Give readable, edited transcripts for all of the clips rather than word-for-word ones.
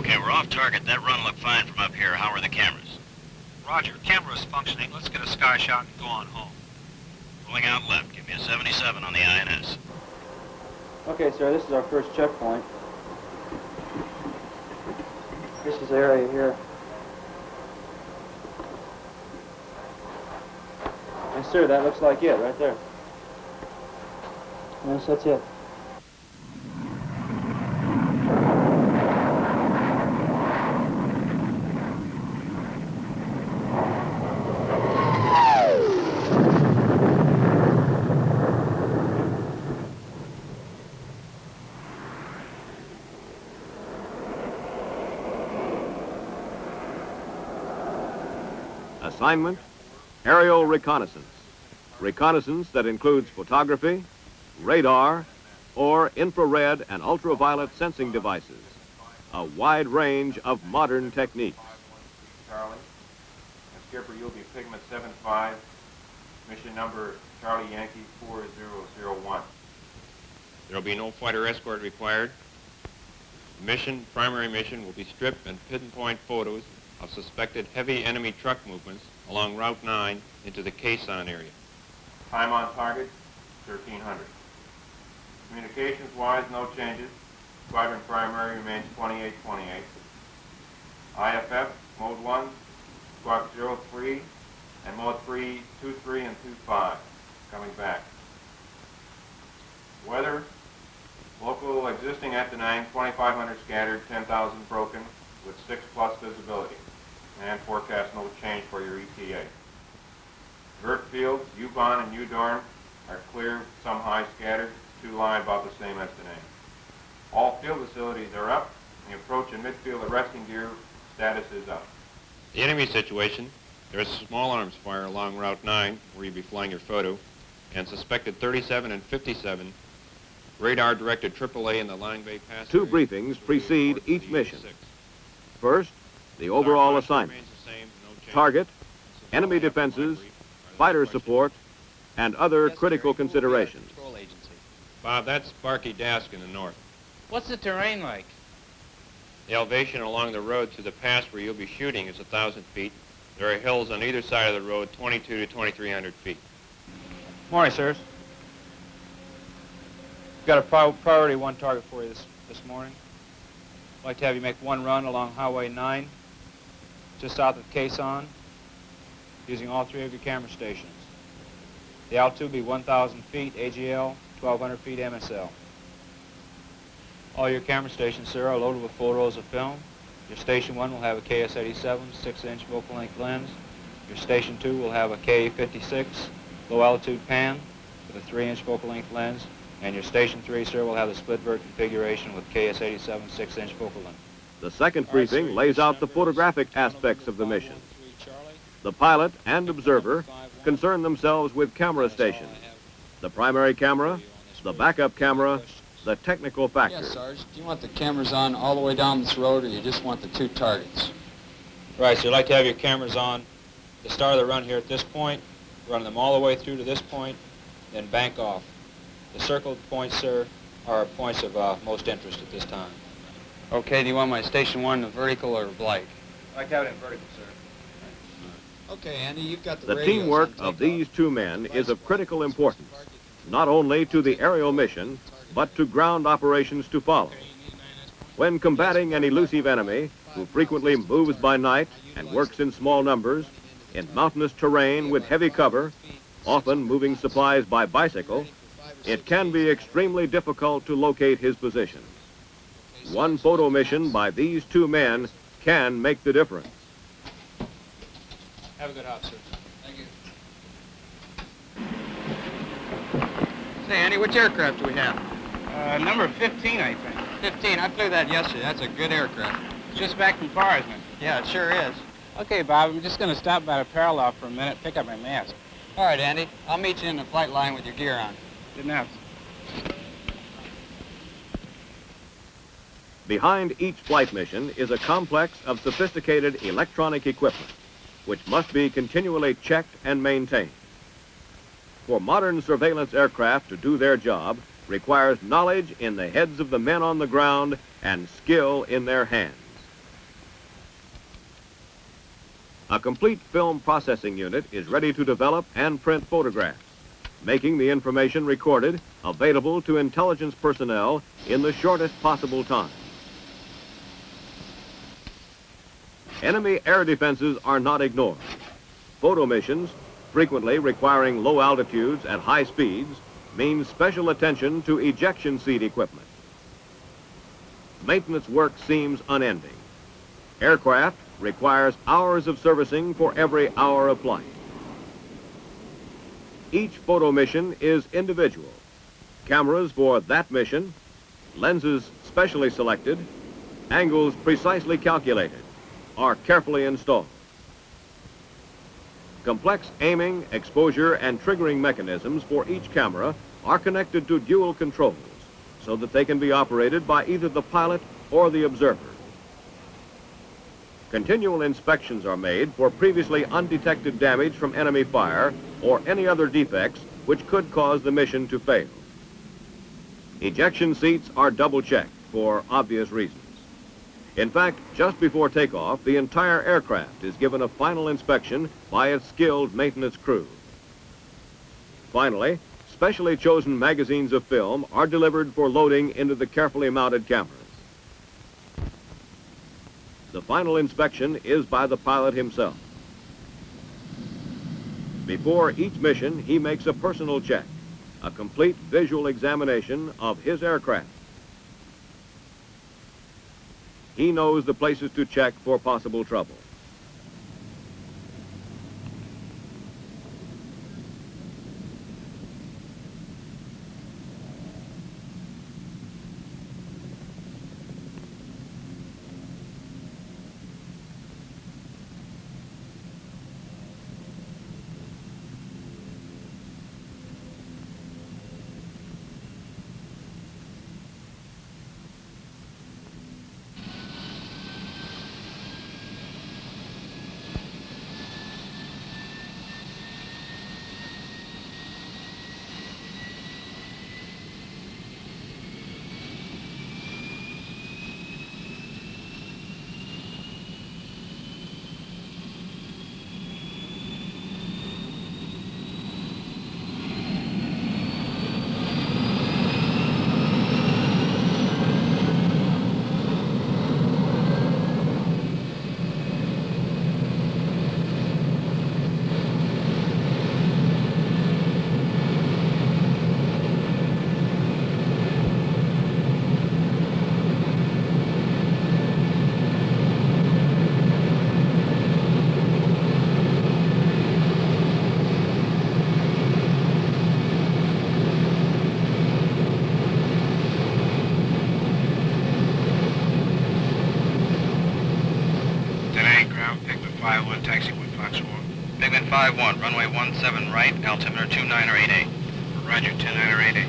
Okay, we're off target. That run looked fine from up here. How are the cameras? Roger, camera's functioning. Let's get a sky shot and go on home. Pulling out left. Give me a 77 on the INS. Okay, sir, this is our first checkpoint. This is the area here. Yes, sir, that looks like it right there. Yes, that's it. Assignment, aerial reconnaissance. Reconnaissance that includes photography, radar, or infrared and ultraviolet sensing devices. A wide range of modern techniques. Charlie, and Skipper, you'll be Pigment 7-5, mission number Charlie Yankee 4001. There will be no fighter escort required. Primary mission will be strip and pinpoint photos of suspected heavy enemy truck movements along Route 9 into the Quezon area. Time on target, 1300. Communications-wise, no changes. Squadron primary remains 2828. IFF, mode 1, squawk 03, and mode 3, 23 and 25, coming back. Weather, local existing at the 9, 2,500 scattered, 10,000 broken, with 6+ visibility, and forecast no change for your ETA. Vert fields, U-Bahn and U-Dorm are clear, some high scattered, 2 lie about the same as the name. All field facilities are up, and the approach and midfield arresting gear status is up. The enemy situation, there is small arms fire along Route 9, where you'll be flying your photo, and suspected 37 and 57 radar-directed AAA in the Line Bay Pass. 2 briefings precede each mission. First, the overall assignment, target, enemy defenses, fighter support, and other critical considerations. Bob, that's Barky Dask in the north. What's the terrain like? The elevation along the road to the pass where you'll be shooting is 1,000 feet. There are hills on either side of the road, 22 to 2,300 feet. Morning, sirs. Got a priority 1 target for you this morning. I'd like to have you make 1 run along Highway 9, just south of Quezon, using all 3 of your camera stations. The altitude will be 1,000 feet AGL, 1,200 feet MSL. All your camera stations, sir, are loaded with full rolls of film. Your station 1 will have a KS-87 6-inch focal length lens. Your station 2 will have a K-56 low altitude pan with a 3-inch focal length lens. And your station 3, sir, will have the split vert configuration with KS-87 6-inch focal length. The second briefing lays out the photographic aspects of the mission. The pilot and observer concern themselves with camera stations, the primary camera, the backup camera, the technical factors. Yes, Sarge. Do you want the cameras on all the way down this road, or you just want the 2 targets? Right, so you'd like to have your cameras on the start of the run here at this point, run them all the way through to this point, then bank off. The circled points, sir, are points of most interest at this time. Okay, do you want my station 1 in vertical or blank? I'd like to have it in vertical, sir. Okay, Andy, you've got The teamwork of these 2 men is of critical importance, not only to the aerial mission, but to ground operations to follow. When combating an elusive enemy who frequently moves by night and works in small numbers, in mountainous terrain with heavy cover, often moving supplies by bicycle, it can be extremely difficult to locate his position. 1 photo mission by these 2 men can make the difference. Have a good hop, sir. Thank you. Say, Andy, which aircraft do we have? Number 15, I think. 15. I flew that yesterday. That's a good aircraft. Just back from Parsman. Yeah, it sure is. Okay, Bob, I'm just going to stop by the parallel for a minute, pick up my mask. All right, Andy. I'll meet you in the flight line with your gear on. Good enough. Behind each flight mission is a complex of sophisticated electronic equipment, which must be continually checked and maintained. For modern surveillance aircraft to do their job requires knowledge in the heads of the men on the ground and skill in their hands. A complete film processing unit is ready to develop and print photographs, making the information recorded available to intelligence personnel in the shortest possible time. Enemy air defenses are not ignored. Photo missions, frequently requiring low altitudes at high speeds, means special attention to ejection seat equipment. Maintenance work seems unending. Aircraft requires hours of servicing for every hour of flight. Each photo mission is individual. Cameras for that mission, lenses specially selected, angles precisely calculated, are carefully installed. Complex aiming, exposure, and triggering mechanisms for each camera are connected to dual controls so that they can be operated by either the pilot or the observer. Continual inspections are made for previously undetected damage from enemy fire or any other defects which could cause the mission to fail. Ejection seats are double-checked for obvious reasons. In fact, just before takeoff, the entire aircraft is given a final inspection by its skilled maintenance crew. Finally, specially chosen magazines of film are delivered for loading into the carefully mounted cameras. The final inspection is by the pilot himself. Before each mission, he makes a personal check, a complete visual examination of his aircraft. He knows the places to check for possible trouble. Taxi with Fox 4. Pigment 5-1, runway 17 right, altimeter 29 or 88. Roger, 29 or 88.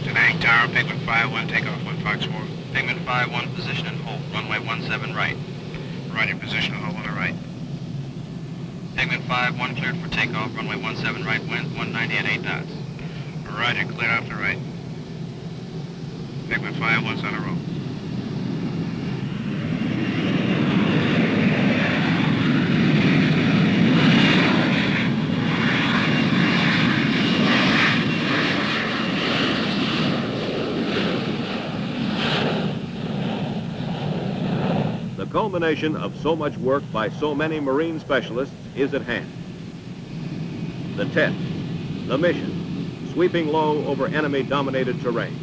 Denang Tower, Pigment 5-1, takeoff with Fox 4. Pigment 5-1, position and hold, runway 17 right. Roger, position and hold on the right. Pigment 5-1, cleared for takeoff, runway 17 right, wind 190 at 8 knots. Roger, cleared off the right. Pigment 5-1's on a roll. The culmination of so much work by so many marine specialists is at hand. The test, the mission, sweeping low over enemy-dominated terrain.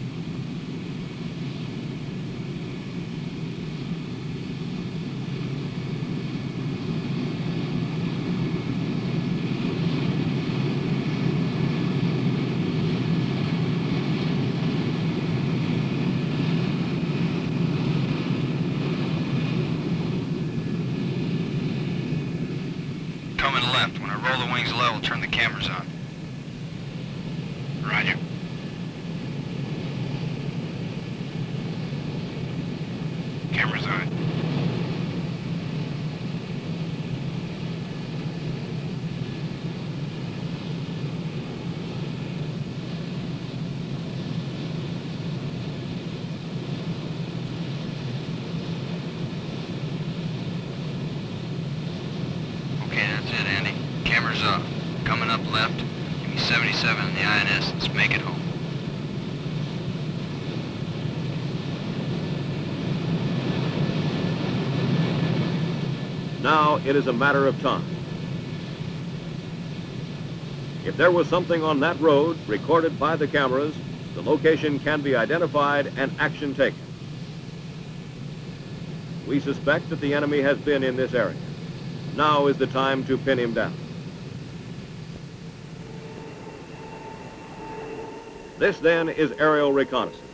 Coming left. When I roll the wings level, turn the cameras on. Roger. Cameras on. left. Give me 77 in the INS. Let's make it home. Now it is a matter of time. If there was something on that road recorded by the cameras, the location can be identified and action taken. We suspect that the enemy has been in this area. Now is the time to pin him down. This then is aerial reconnaissance,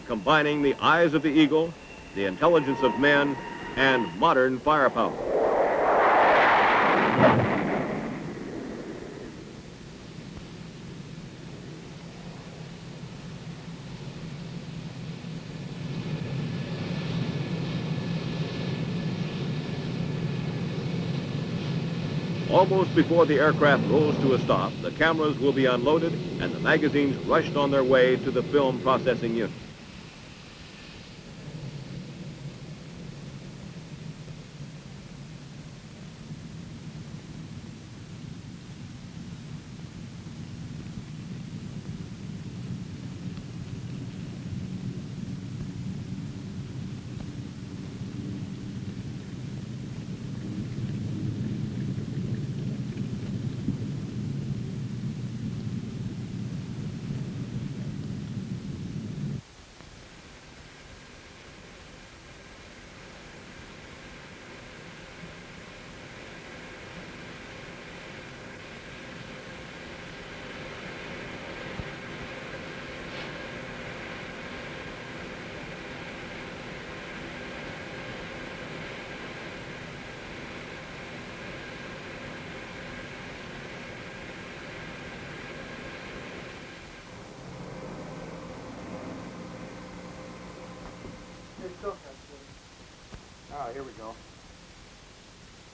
combining the eyes of the eagle, the intelligence of men, and modern firepower. Almost before the aircraft rolls to a stop, the cameras will be unloaded and the magazines rushed on their way to the film processing unit. Here we go.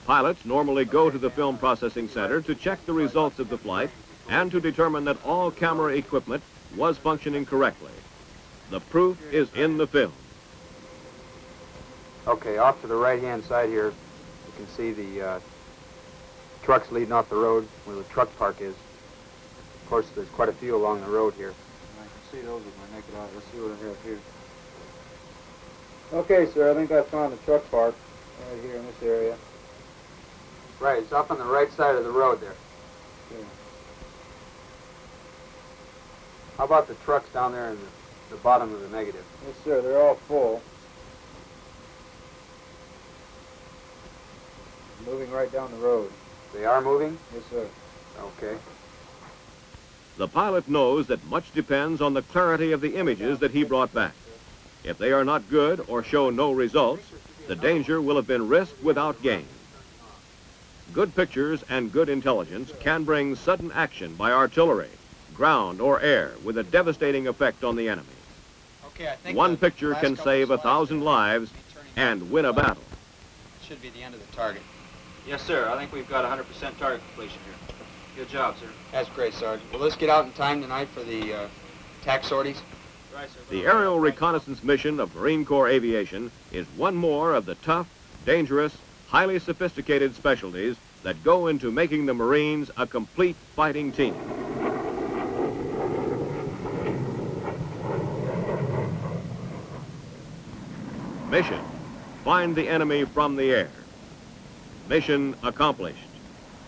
Pilots normally go to the film processing center to check the results of the flight and to determine that all camera equipment was functioning correctly. The proof is in the film. Okay, off to the right-hand side here, you can see the trucks leading off the road where the truck park is. Of course, there's quite a few along the road here. I can see those with my naked eye. Let's see what I have here. Okay, sir, I think I found the truck park right here in this area. Right, it's up on the right side of the road there. Okay. How about the trucks down there in the bottom of the negative? Yes, sir, they're all full. Moving right down the road. They are moving? Yes, sir. Okay. The pilot knows that much depends on the clarity of the images that he brought back. If they are not good or show no results, the danger will have been risked without gain. Good pictures and good intelligence can bring sudden action by artillery, ground or air with a devastating effect on the enemy. Okay, I think One picture can save 1,000 lives and win a battle. Should be the end of the target. Yes, sir. I think we've got 100% target completion here. Good job, sir. That's great, Sergeant. Will this get out in time tonight for the attack sorties? Right, sir. The aerial reconnaissance mission of Marine Corps Aviation is one more of the tough, dangerous, highly sophisticated specialties that go into making the Marines a complete fighting team. Mission: find the enemy from the air. Mission accomplished.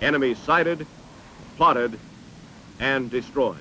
Enemy sighted, plotted, and destroyed.